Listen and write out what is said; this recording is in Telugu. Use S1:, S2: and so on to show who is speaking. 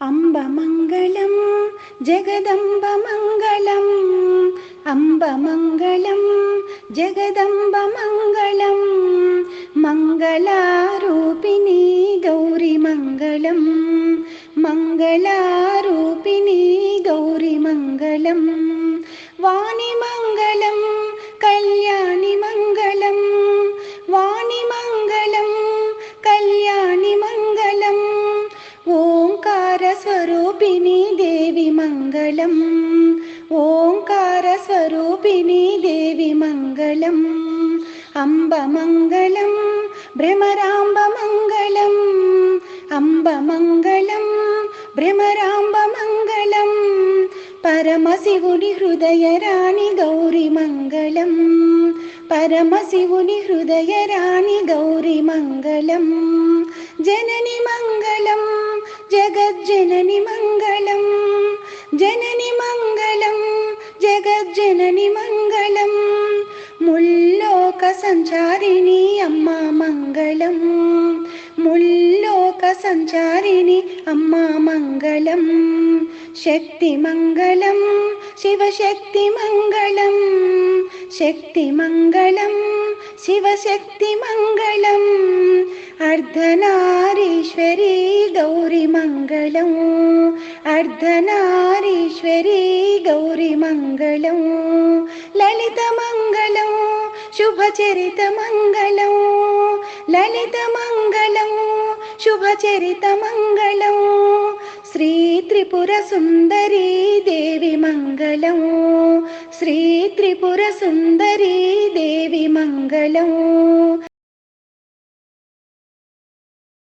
S1: అంబ మంగళం జగదంబ మంగళం, అంబ మంగళం జగదంబ మంగళం, మంగళారూపిణి గౌరి మంగళం, మంగళారూపిణి గౌరి మంగళం, వాణి మంగళం కళ్యాణి మంగళం, వాణి మంగళం కళ్యాణి మంగళం, ఓంకార స్వరూపిణి దేవి మంగళం, ఓంకార స్వరూపిణి దేవి మంగళం, అంబ మంగళం భ్రమరాంబ మంగళం, అంబ మంగళం భ్రమరాంబ మంగళం, పరమశివుని హృదయరాణి గౌరి మంగళం, పరమశివుని హృదయరాణి గౌరి మంగళం, జనని మంగళం జగజ్జనని మంగళం, జనని మంగళం జగజ్జనని మంగళం, ముల్లోక సంచారిణి అమ్మా మంగళం, ముల్లోక సంచారిణి అమ్మా మంగళం, శక్తి మంగళం శివశక్తి మంగళం, శక్తి మంగళం శివశక్తి మంగళం, అర్ధనారీశ్వరి గౌరి మంగళం, అర్ధనారీశ్వరి గౌరి మంగళం, లలిత మంగళం శుభచరిత మంగళం, లలిత మంగళం శుభచరిత మంగళం, శ్రీ త్రిపుర సుందరీ దేవి మంగళం, శ్రీ త్రిపుర సుందరీ దేవి మంగళం.